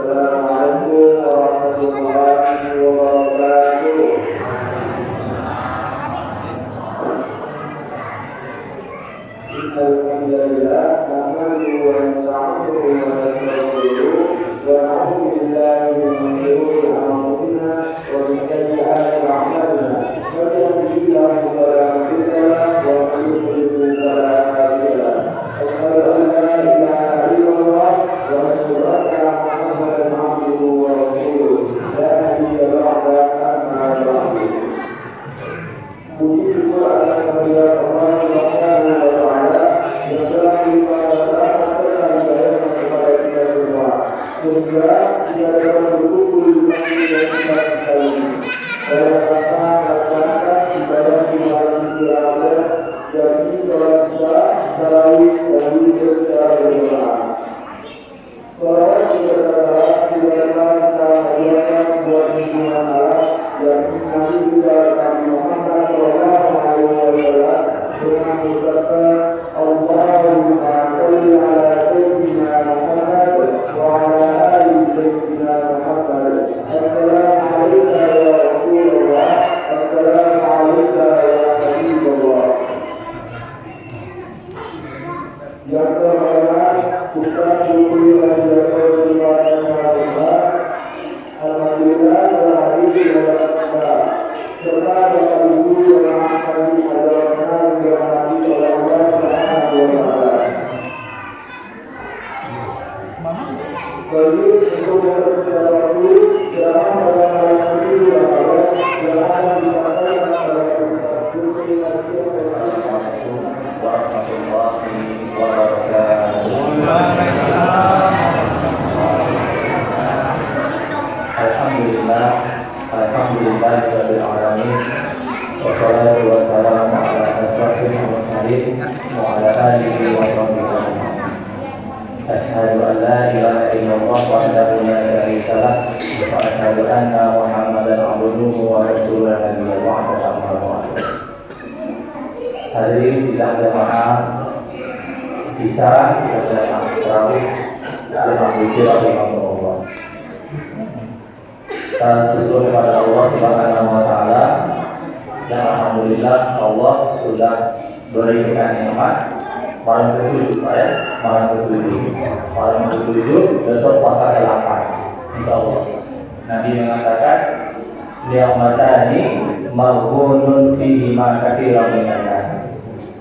Assalamualaikum warahmatullahi wabarakatuh. Alhamdulillah, nahmaduhu wa nasta'inuhu wa nastaghfiruh wa na'udzu billahi min shururi anfusina wa min sayyi'ati a'malina. Man yahdihillahu fala mudilla lahu wa man yudlil fala hadiya lahu. Asyhadu an la ilaha illallah wa asyhadu anna Muhammadan abduhu wa rasuluh. La nabiyya ba'da, amma ba'du. Puji syukur atas kehadirat Allah Subhanahu wa taala yang telah melimpahkan kepada kepada kita semua, sehingga kita dapat berkumpul di rumah yang kita sekali ini. Dalam rangka melaksanakan ibadah di malam Ramadan, jadi sholat isya, tarawih, dan witir secara berjamaah. Salawat juga terhadap kebenaran kita hadiahkan buat lingkungan Allah yang Nabi kita Nabi Muhammad Sallallahu Alaihi Wasallam dengan mengucapkan Allahumma sholli ala sayyidina Muhammad wa ala ali sayyidina Muhammad. Assalamu alayka ya Rasulullah. Assalamu alayka ya Habibullah. Yang terhormat Ustaz Syukri Rajatul Ibadah Alhamdulillah berhadir dalam kita serta Bapak Ibu yang akan dihadirkan yang hadir oleh Allah Subhanahu wa taala. Bagi untuk beberapa waktu dalam pada malam ini yang akan disampaikan oleh Ustaz Syukri Assalamualaikum warahmatullahi wabarakatuh. Alhamdulillah, rabbil alamin. Wassalatu wassalamu ala asyrafil mursalin wa ala alihi wa sahbihi. Asyhadu an la ilaha illallah wahdahu la syarika lah wa asyhadu anna Muhammadan abduhu wa rasuluh nabiyyi ba'da amma ba'du. Hadirin sidang jamaah bisa kita tarawih dengan zikir Allah. Dan bersyukur kepada Allah Subhanahu wa taala dan alhamdulillah Allah sudah berikan nikmat malam ke-7 malam ke-7 besok puasa ke-8 insyaallah. Nabi mengatakan ni'matani maghbunun fihi ma katsiran minan nas.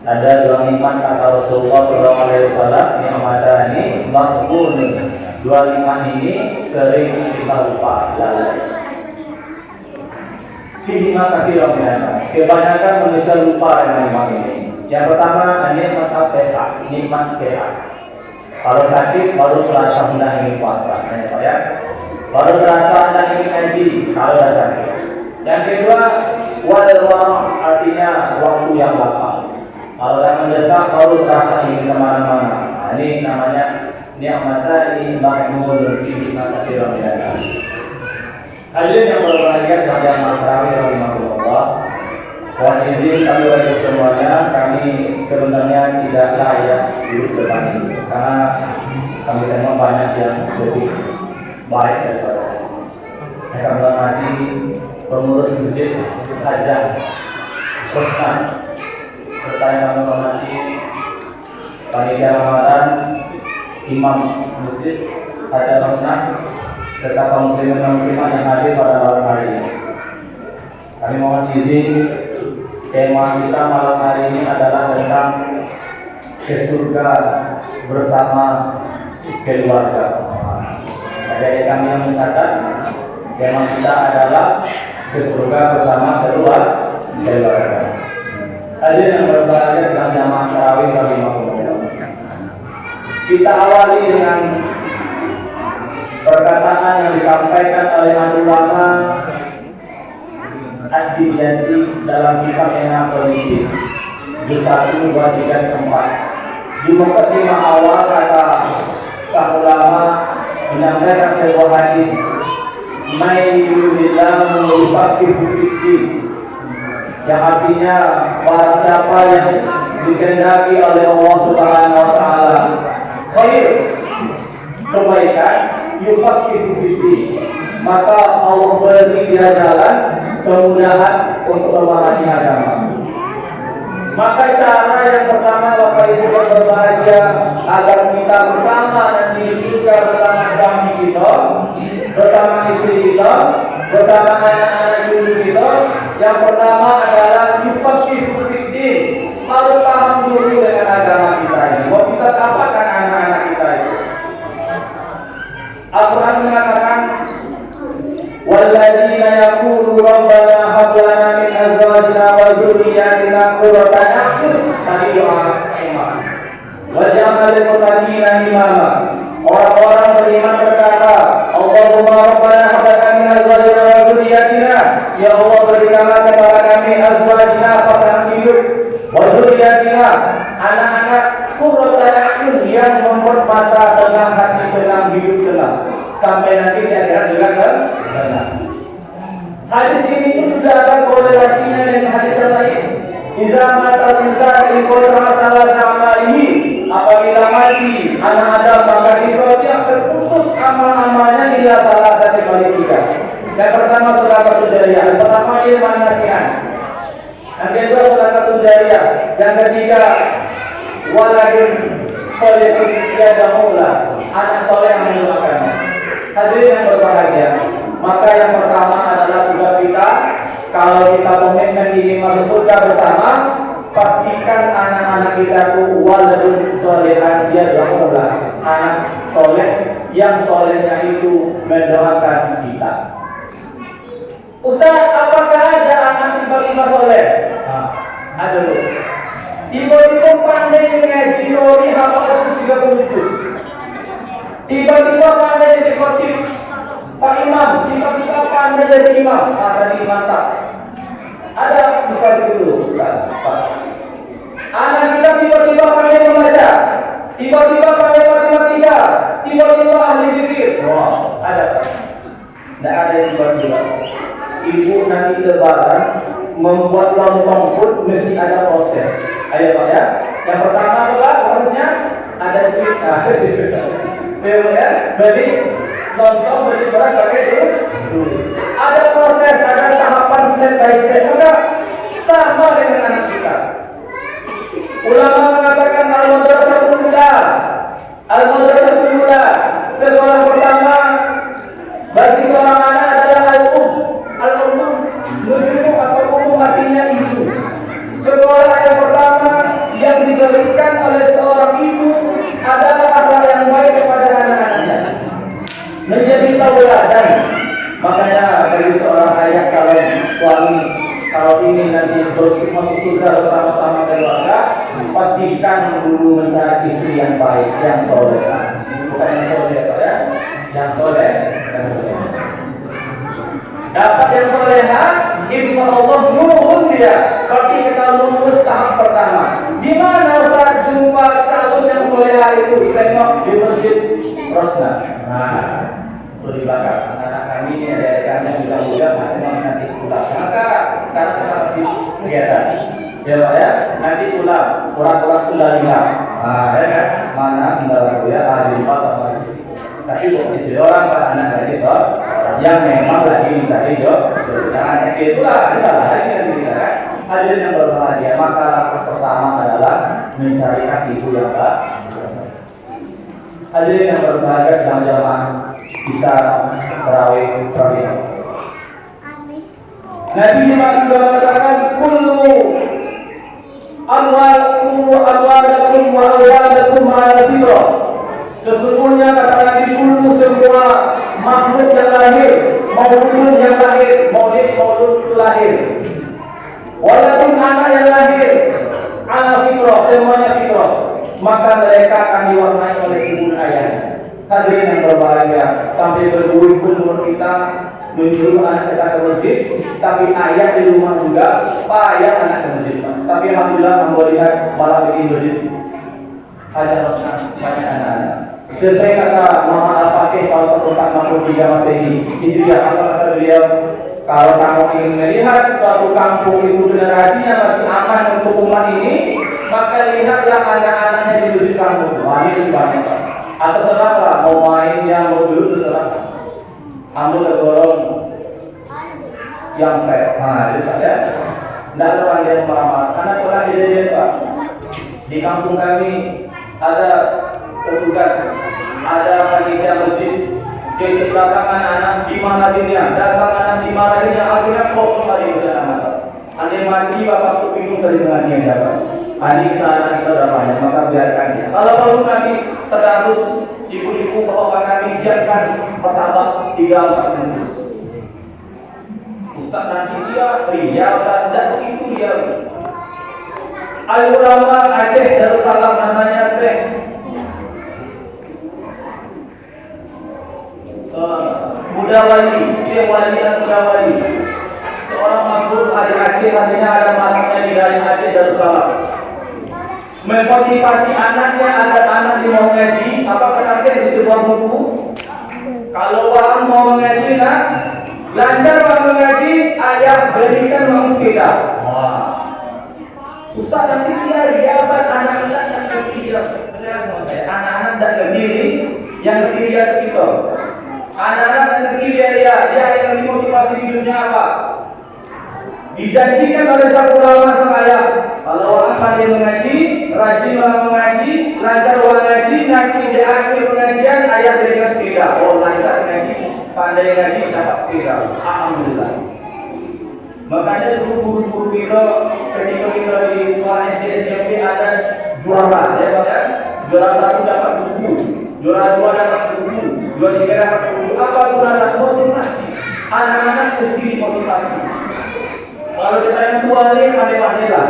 Ada dua nikmat kata Rasulullah sallallahu alaihi wasallam, ni'matani maghbunun. Dua nikmat ini sering kita lupa lalai. Nikmat kasih Allah. Kebanyakan manusia lupa dengan nikmat ini. Yang pertama, nikmat sehat, nikmat sehat. Kalau sakit baru terasa hendak ingin puasa, ya. Baru terasa hendak ingin ngaji kalau dah sakit. Yang kedua, wadawah artinya waktu yang lapang. Kalau dah mendesak baru terasa ingin kemana-mana. Nah, ini namanya ni'matani maghbunun fihi ma katsiran minan nas. Hadirin yang berbahagia sekalian masyarakat rahimahullah. Mohon izin kami bagi semuanya, kami sebenarnya tidak layak duduk depan ini karena kami memang banyak yang lebih baik daripada kami menghormati pengurus masjid Hajah Ustaz serta yang menghormati panitia Ramadan, imam masjid Hajah Ustaz serta kaum muslimin dan muslimat yang hadir pada malam hari ini. Kami mohon izin, tema kita malam hari ini adalah tentang ke surga bersama keluarga. Jadi kami yang mencatat tema kita adalah ke surga bersama keluarga. Hadirin yang berbahagia sedang jamaah tarawih rahimahullah. Kita awali dengan perkataan yang disampaikan oleh ulama Haji Janji dalam kitab Enak Politik juz 1, 2, 3, 4. Di mukadimah awal kata sang ulama menyampaikan sebuah hadis, "May yuridillahu yufaqihu fid-din," yang artinya barang siapa yang dikehendaki oleh Allah Subhanahu wa taala khair, kebaikan, yufaqihu fiddin. Maka Allah beri dia jalan kemudahan untuk memahami agama. Maka cara yang pertama Bapak Ibu yang berbahagia agar kita bersama nanti di surga bersama suami kita, bersama istri kita, bersama anak-anak cucu kita, yang pertama adalah yufaqihu fiddin. Harus paham dulu dengan agama kita ini. Mau kita apakan anak-anak kita itu? Al-Quran mengatakan, walladzina yaqulu rabbana hab lana min azwajina wa dzurriyyatina qurrata a'yun. Tadi doa iman. Waj'alna lil muttaqina imama. Orang-orang beriman berkata, Allahumma rabbana hab lana min azwajina wa dzurriyyatina. Ya Allah, berikanlah kepada kami azwajina, pasangan hidup, wa dzurriyyatina, anak-anak, qurrata a'yun, yang membuat mata tenang, hati tenang, hidup tenang, sampai nanti di akhirat juga tenang. Hadis ini pun juga ada korelasinya dengan hadis yang lain. Idza mata insan in qadra salah ini, apabila mati anak Adam maka dia terputus amal-amalnya ila salah satu kali tiga. Yang pertama sedekah jariyah, yang pertama ilmu nafi'an. Yang kedua sedekah jariyah, yang ketiga waladun salihun yad'ulah, anak soleh yang mendoakannya. Hadirin yang berbahagia, maka yang pertama adalah tugas kita. Kalau kita komitmen ini masuk surga bersama, pastikan anak-anak kita itu waladun salihan yad'ulah, anak soleh yang solehnya itu mendoakan kita. Ustaz, apakah ada anak tiba-tiba soleh? Ada loh. Tiba-tiba pandai mengaji teori hafal 137. Tiba-tiba pandai jadi khotib Pak Imam, tiba-tiba pandai jadi imam. Tadi mantap. Ada bisa dulu, Pak. Anak kita tiba-tiba pandai membaca, tiba-tiba pandai matematika, tiba-tiba ahli zikir. Wow, ada. Tidak ada yang tiba-tiba. Ibu nanti lebaran membuat lontong pun mesti ada proses. Ayo Pak ya. Yang pertama adalah prosesnya ada cerita. Ya, jadi lontong mesti beras pakai dulu. Ada proses, ada tahapan step by step. Maka sama dengan anak kita. Ulama mengatakan al-madrasatul ula, al-madrasatul ula, sekolah pertama bagi seorang anak adalah al-umum, menunjuk atau umum artinya ibu. Sekolah yang pertama yang diberikan oleh seorang ibu adalah akhlak yang baik kepada anak-anaknya, menjadi tauladan. Makanya bagi seorang ayah kalau suami kalau ini nanti masuk surga bersama-sama keluarga, pastikan dulu mencari istri yang baik, yang soleh, bukan yang soleh ya, yang soleh. Dapat yang soleha, insya Allah nurun dia. Berarti kita lulus tahap pertama. Di mana Ustaz jumpa calon yang soleha itu? Tengok di masjid Rosna. Nah, itu di belakang. Anak-anak kami ini ada kami yang mudah-mudahan nanti pulang. Sekarang kita masih kegiatan. Ya Pak ya, nanti pulang. Kurang-kurang sudah hilang. Nah, ya kan? Mana sendal ya? Ada di pasar. Tapi bukan istri orang, Pak, anak saya itu yang memang lagi mencari jodoh. Jangan SD itulah bisa lagi kan kita kan. Hadirin yang berbahagia, maka langkah pertama adalah mencari ibu yang baik. Hadirin yang berbahagia, jamaah bisa tarawih. Nabi juga mengatakan kullu amwalakum wa awladakum ala fitrah. Sesungguhnya kata Nabi dulu semua makhluk yang lahir, maulud yang lahir, maulud itu lahir. Walaupun anak yang lahir, ala fitrah, semuanya fitrah, maka mereka akan diwarnai oleh ibu ayahnya. Hadirin yang berbahagia, sampai berguru pun kita menyuruh anak kita ke masjid, tapi ayah di rumah juga, payah anak ke masjid. Tapi alhamdulillah melihat malam ini masjid ada banyak anak-anak. Sesuai kata Muhammad Al-Fatih tahun 1463 Masehi Hijriah, apa kata beliau? Kalau kamu ingin melihat suatu kampung itu generasinya masih aman untuk umat ini, maka lihatlah anak-anaknya di masjid kampung. Wah, ini banyak. Atas apa? Mau main yang mau dulu terus Ambil gorong yang fresh. Nah, itu saja. Tidak ada orang yang marah-marah. Karena pernah kejadian Pak. Di kampung kami ada petugas, ada panitia masjid. Jadi datang anak-anak dimarahinnya, akhirnya kosong lagi di sana. Ada mati bapak tuh bingung dari dengannya dapat. Adik kita anak kita udah banyak, maka biarkan dia. Kalau perlu nanti terus ibu-ibu bapak kami siapkan pertama 3-4 bungkus. Ustaz nanti dia tidak begitu dia. Al-Ulama Aceh Darussalam namanya Syekh Budawali, Syekh Wali Budawali. Seorang masyhur dari Aceh, artinya ada makanya di dari Aceh Darussalam. Memotivasi anaknya agar anak mau mengaji, apa kata Syekh di sebuah buku? Kalau orang mau mengaji, lancar orang mengaji, ayah berikan uang sepeda. Wah. Ustaz nanti dia apa anak-anak yang berdiri, anak-anak tidak berdiri, yang berdiri ada kita. Anak-anak yang berdiri dia yang dimotivasi hidupnya apa? Dijanjikan oleh satu ulama saya, kalau orang pandai mengaji, rajin mengaji, lancar mengaji, nanti di akhir pengajian ayah berikan sepeda. Oh lancar mengaji, pandai mengaji dapat sepeda. Alhamdulillah. Makanya dulu guru-guru kita ketika kita di sekolah SD SMP ada juara, ya Pak ya. Juara 1 dapat buku, juara 2 dapat buku, juara 3 dapat buku. Apa gunanya? Motivasi. Anak-anak mesti dimotivasi. Kalau kita yang tua ini pandai-pandai lah.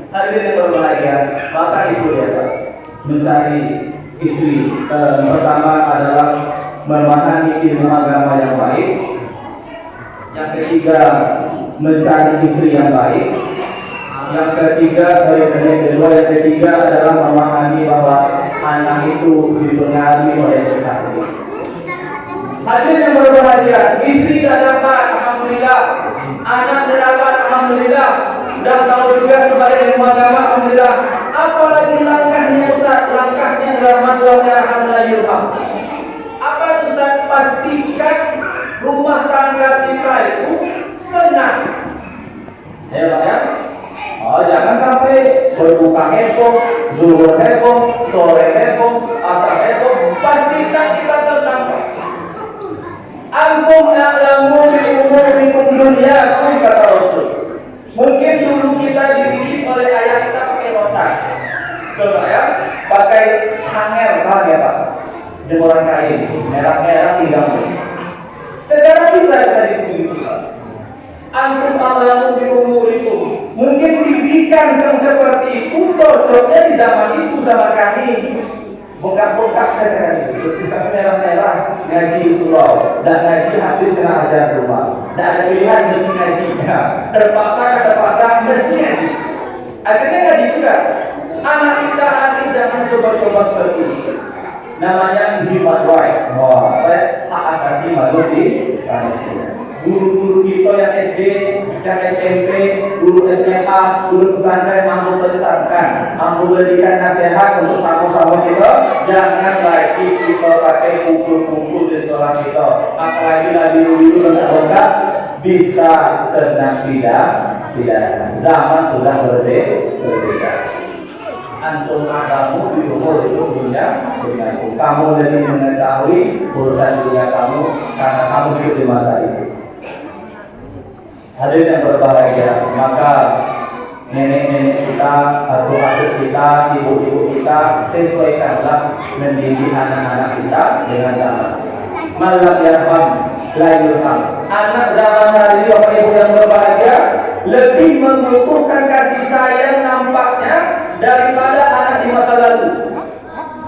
Hari ini berbahagia, maka itu ya Pak. Mencari istri pertama adalah memahami ilmu agama yang baik. Yang ketiga mencari istri yang baik. Yang ketiga adalah memahami bahwa anak itu dipengaruhi oleh sesuatu. Hadirin yang berbahagia, istri tidak dapat, alhamdulillah. Anak tidak dapat, alhamdulillah. Dan tahu juga sebagai ilmu agama, alhamdulillah. Apalagi langkahnya Ustaz, langkahnya adalah manusia alhamdulillah. Apa Ustaz? Pastikan rumah tangga kita itu tenang. Ya Pak ya. Oh, jangan sampai berbuka heboh, zuhur heboh, sore heboh, asar heboh. Pastikan kita tenang. Antum ya'lamu bi umurikum dunyakum kata Rasul. Mungkin dulu kita dididik oleh ayah kita pakai rotan. Betul ya? Pakai hanger kan ya Pak? Jemuran kain, merah-merah tinggal. Sekarang bisa kita dididik. Antum ya'lamu bi umurikum. Mungkin didikan yang seperti itu cocoknya di zaman itu, zaman kami. Bengkak-bengkak saya itu, kami merah-merah ngaji surau dan ngaji habis kena ajar rumah. Tidak ada pilihan mesti ngaji. Terpaksa mesti ngaji. Akhirnya ngaji juga. Anak kita hari jangan coba-coba seperti itu. Namanya human right, hak asasi manusia. Guru-guru kita yang SD, yang SMP, guru SMA, guru pesantren mampu membesarkan, mampu berikan nasihat untuk sama-sama kita. Jangan lagi kita pakai pukul-pukul di sekolah kita. Apalagi lagi dulu dengan bisa tenang tidak. Zaman sudah berbeda. Antum kamu di umur itu dunia. Kamu lebih mengetahui urusan dunia kamu karena kamu hidup di masa itu. Hadirin yang berbahagia, maka nenek-nenek kita, adik-adik kita, ibu-ibu kita, sesuaikanlah mendidik anak-anak kita dengan zaman. Malam yarham, la yurham. Anak zaman hari ini, Bapak Ibu yang berbahagia, lebih membutuhkan kasih sayang nampaknya daripada anak di masa lalu.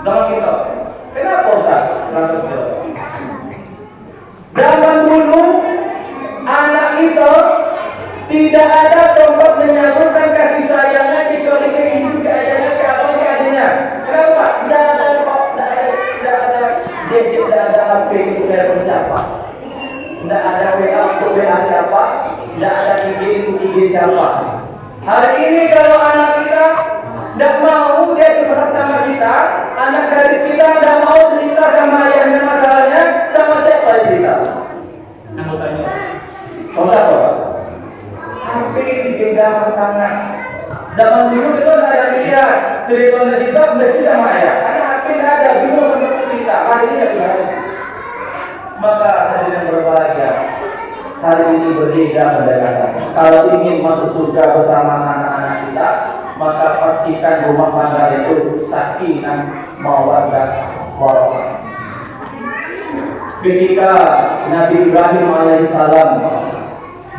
Zaman kita. Kenapa Ustaz? Zaman dulu anak kita tidak ada tempat menyalurkan kasih sayangnya kecuali ke ibu, ke ayahnya, ke abang, ke adiknya. Kenapa? Tidak ada gadget, tidak ada HP untuk telepon siapa, tidak ada WA untuk WA siapa, tidak ada IG untuk IG siapa. Hari ini kalau anak kita tidak mau dia curhat sama kita, anak gadis kita tidak mau cerita sama ayahnya masalahnya, sama siapa cerita? Zaman dulu itu nggak ada pikiran cerita kita mesti sama ayah. Karena HP tidak ada, bingung sama cerita. Hari ini nggak bisa. Maka hadirin yang berbahagia, hari ini berbeda mendadak. Kalau ingin masuk surga bersama anak-anak kita, maka pastikan rumah tangga itu sakinah mawaddah warahmah. Ketika Nabi Ibrahim alaihissalam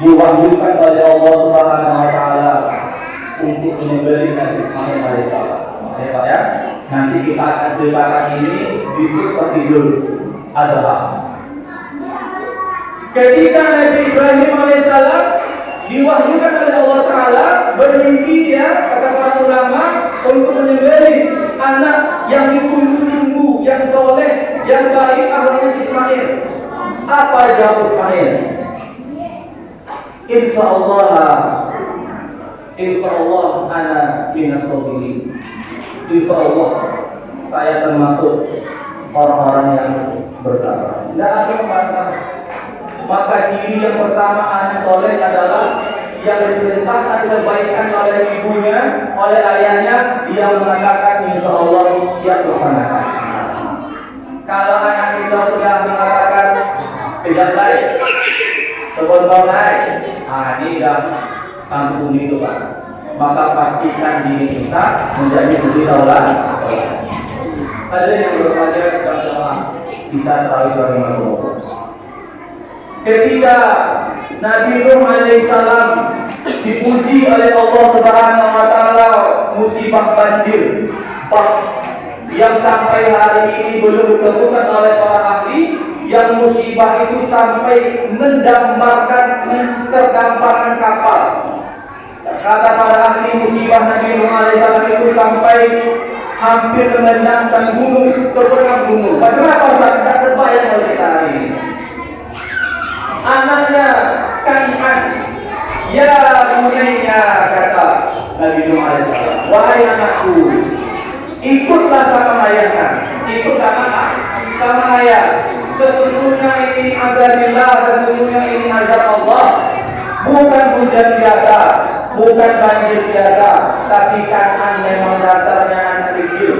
diwahyukan oleh Allah Subhanahu wa taala untuk menyembelih Nabi Ismail alaihissalam. Ya, nanti kita akan ceritakan ini di Idul Adha. Ketika Nabi Ibrahim alaihissalam diwahyukan oleh Allah Taala, bermimpi dia, kata para ulama, untuk menyembelih anak yang ditunggu-tunggu, yang soleh, yang baik, namanya Ismail. Apa jawab Ismail? Insya Allah ana minas sabirin. Insya Allah saya termasuk orang-orang yang bersabar. Tidak ada kata. Maka ciri yang pertama anak soleh adalah yang diperintahkan kebaikan oleh ibunya, oleh ayahnya, dia mengatakan insya Allah siap melaksanakan. Kalau anak kita sudah mengatakan tidak baik, sebotol naik, ini dah kampung itu Pak. Maka pastikan diri kita menjadi suri taulan. Ada yang berpelajar sama bisa tahu dari Allah. Ketika Nabi Nuh alaihissalam dipuji oleh Allah Subhanahu wa taala musibah banjir yang sampai hari ini belum ditemukan oleh para ahli, yang musibah itu sampai mendamparkan terdamparan kapal. Kata para ahli, musibah Nabi Nuh alaihissalam itu sampai hampir menendangkan gunung, terbenam gunung. Bagaimana Ustaz? Tidak terbayang oleh kita hari ini. Anaknya Kan'an, ya bunayya, kata Nabi Nuh alaihissalam, wahai anakku, ikutlah sama ayahnya, ikut sama ayah. Sesungguhnya ini azabillah, sesungguhnya ini azab Allah, bukan hujan biasa, bukan banjir biasa, tapi Kan'an memang dasarnya anak kecil,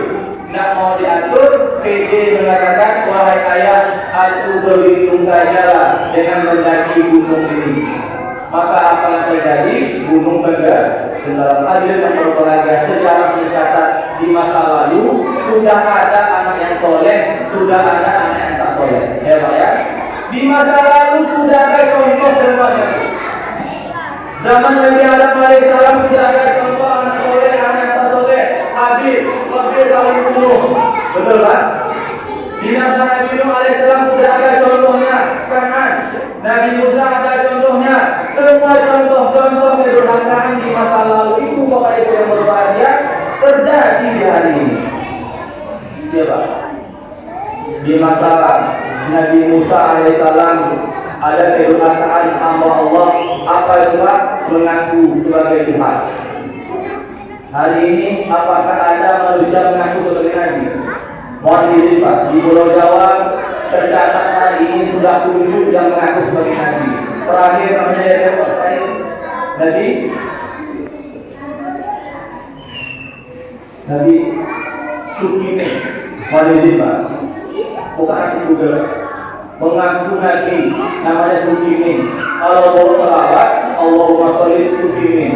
tidak mau diatur. PD mengatakan, wahai ayah, aku berlindung sajalah dengan mendaki gunung ini. Maka apa yang terjadi? Gunung Tengger. Dalam hadirin yang berbahagia, sejarah mencatat di masa lalu sudah ada anak yang soleh, sudah ada anak yang tak soleh. Ya Pak ya. Di masa lalu sudah ada contoh semuanya. Zaman Nabi Adam alaihissalam sudah ada contoh anak soleh, anak yang tak soleh. Habil, Qabil saling bunuh. Betul kan? Di masa Nabi Nuh alaihissalam sudah ada contohnya. Kan'an, Nabi Musa ada contohnya. Semua contoh-contoh kedurhakaan di masa lalu itu Bapak Ibu yang berbahagia terjadi di hari ini. Ya Pak. Di masa Nabi Musa alaihissalam ada kedurhakaan hamba Allah, apa itu Pak? Mengaku sebagai Tuhan. Hari ini apakah ada manusia mengaku sebagai Nabi? Mohon izin Pak, di Pulau Jawa tercatat hari ini sudah 7 yang mengaku sebagai Nabi. Terakhir namanya dari Pak Said Nabi Sukime. Mohon izin Pak, bukan itu juga mengaku Nabi namanya Sukime. Kalau mau selawat Allahumma sholli Sukime.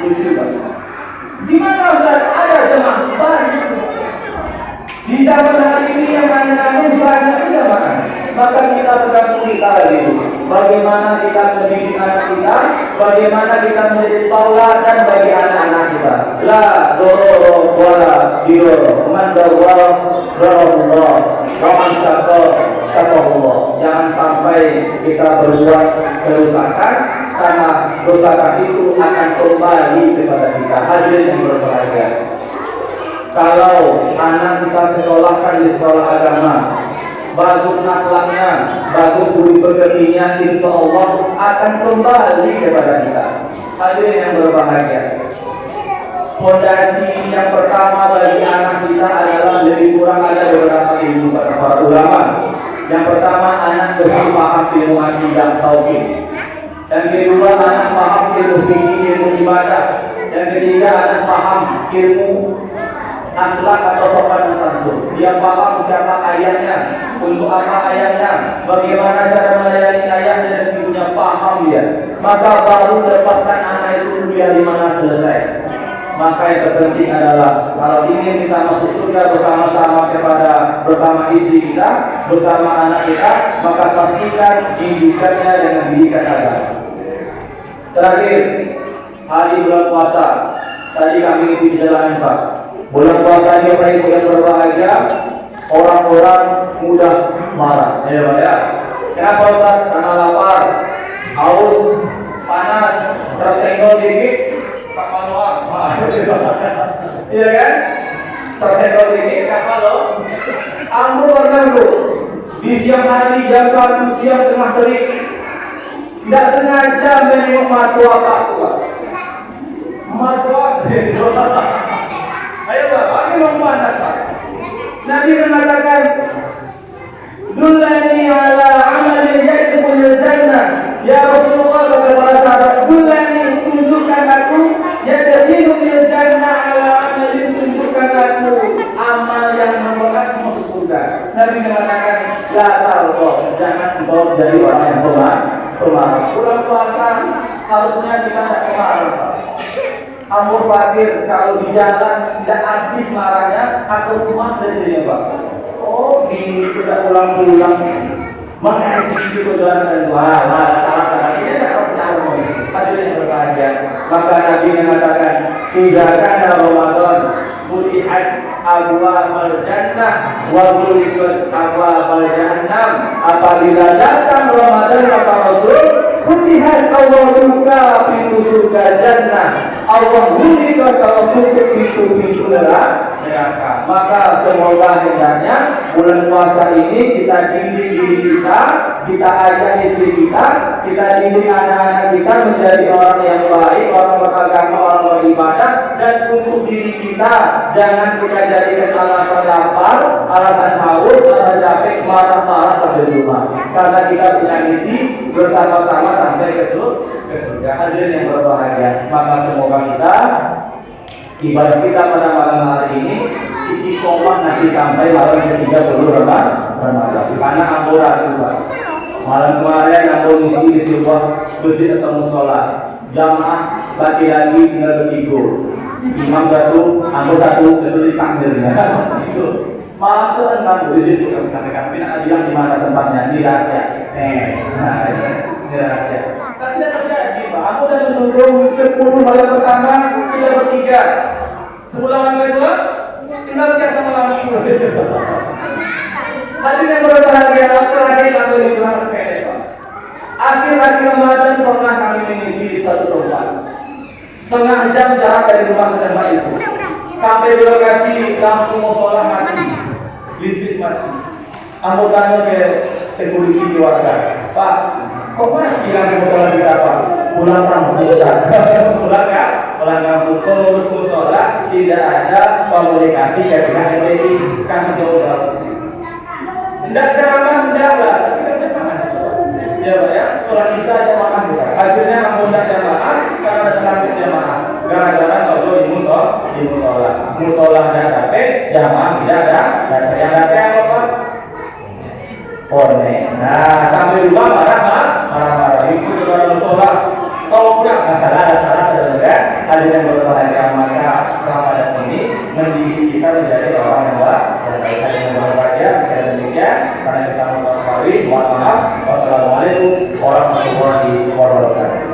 Lucu Pak. Di mana Ustaz? Ada jemaah banyak. Di zaman hari ini yang nanya-nanya banyak juga makan. Maka kita tergantung kita gitu. Bagaimana kita mendidik anak kita, bagaimana kita menjadi tauladan bagi anak-anak kita. La doro wala diro, man dawara rahullah, rahman syakahullah. Jangan sampai kita berbuat kerusakan, karena kerusakan itu akan kembali kepada kita. Hadirin yang berbahagia. Kalau anak kita sekolahkan di sekolah agama, bagus akhlaknya, bagus budi pekertinya, insya Allah akan kembali kepada kita. Hadirin yang berbahagia, fondasi yang pertama bagi anak kita adalah lebih kurang ada beberapa ilmu kata para ulama. Yang pertama, anak harus paham ilmu akidah tauhid. Dan kedua, anak paham ilmu fikih, ilmu ibadah. Yang ketiga, anak paham ilmu akhlak atau sopan dan santun. Dia paham siapa ayahnya, untuk apa ayahnya, bagaimana cara melayani ayahnya, dan ibunya paham dia. Maka baru dapatkan anak itu kuliah di mana selesai. Maka yang terpenting adalah kalau ingin kita masuk surga bersama-sama bersama istri kita, bersama anak kita, maka pastikan didikannya dengan didikan agama. Terakhir, hari bulan puasa. Tadi kami itu jalan Pak. Bulan puasa ini yang berbahagia, orang-orang mudah marah. Ya, kenapa Ustaz? Karena lapar, haus, panas, tersenggol dikit, kapal doang. Iya kan? Tersenggol dikit, kapal doang. Ampun pernah bro, di siang hari jam 1 siang tengah terik, tidak sengaja menengok mertua Pak Tua. Mertua, ayo Pak, ini mau panas Pak. Nabi mengatakan, Dullani ala amalin yadkhul jannah. Ya Rasulullah, kata para sahabat, Dullani, tunjukkan aku yadkhul jannah ala amalin, tunjukkan aku amal yang membuat masuk surga. Nabi mengatakan, la tardo, jangan engkau jadi orang yang pemarah. Bulan puasa harusnya kita tidak pemarah. Amor fakir kalau di jalan tidak habis marahnya atau rumah dari Pak. Oh, ini tidak pulang-pulang mengaji di perjalanan dan salah ini tidak percaya. Hadirin yang berbahagia, maka Nabi mengatakan, tidak ada Ramadan futihat abwaabul jannah wa ghulqat abwaabul jahannam. Apabila datang Ramadan kata Rasul, futihat abwaabuka pintu surga jannah, Allah ghulqat kalau tutup pintu neraka. Maka semoga hendaknya bulan puasa ini kita didik diri kita ajak istri kita didik anak-anak kita menjadi orang yang baik, orang beragama, orang beribadah. Dan untuk diri kita, jangan kita jadikan alasan lapar, alasan haus, alasan capek, marah-marah sampai rumah. Karena kita punya misi bersama-sama sampai ke surga. Hadirin yang berbahagia, maka semoga kita ibadah kita pada malam hari ini istiqomah nanti sampai malam ke-30 Ramadan. Karena amburadul juga. Malam kemarin aku ngisi di sebuah masjid atau musola. Jamaah lagi tinggal bertiga. Imam satu, aku satu, itu ditakdirnya. Itu. Malam itu kan kamu di situ kami nak bilang di mana tempatnya, di rahasia. Ini rahasia. Tapi tidak terjadi, Pak. Aku sudah menunggu 10 malam pertama sudah bertiga. 10 malam kedua tinggal tiap sama lama. Hadirin yang berbahagia, terakhir aku ini kurang sepele Pak. Akhir-akhir Ramadan pernah kami mengisi di suatu tempat. Setengah jam jarak dari rumah ke tempat itu. Sampai di lokasi lampu musola mati, listrik mati. Anggotanya ke security warga. Pak, kok mati lampu musola kita Pak? Pulang kampung pulang kampung terus musola, tidak ada komunikasi dengan MTI. Kami jauh dari tidak ceramah, tidak lah, tapi kan jamaah. Ya Pak ya, sholat isya jamaah juga. Akhirnya mengundak jamaah karena ada lampu jamaah. Gara-gara ngobrol di musola. Musola tidak dapat, jamaah tidak ada. Yang dapat apa Pak? Pone. Nah, sampai lupa marah-marah. Itu kepada musola. Kalau kurang masalah ada hadirin yang berbahagia, maka Ramadan ini mendidik kita menjadi orang yang baik. Hadirin yang berbahagia, sekali demikian karena kita mengetahui, mohon maaf. Wassalamualaikum warahmatullahi wabarakatuh.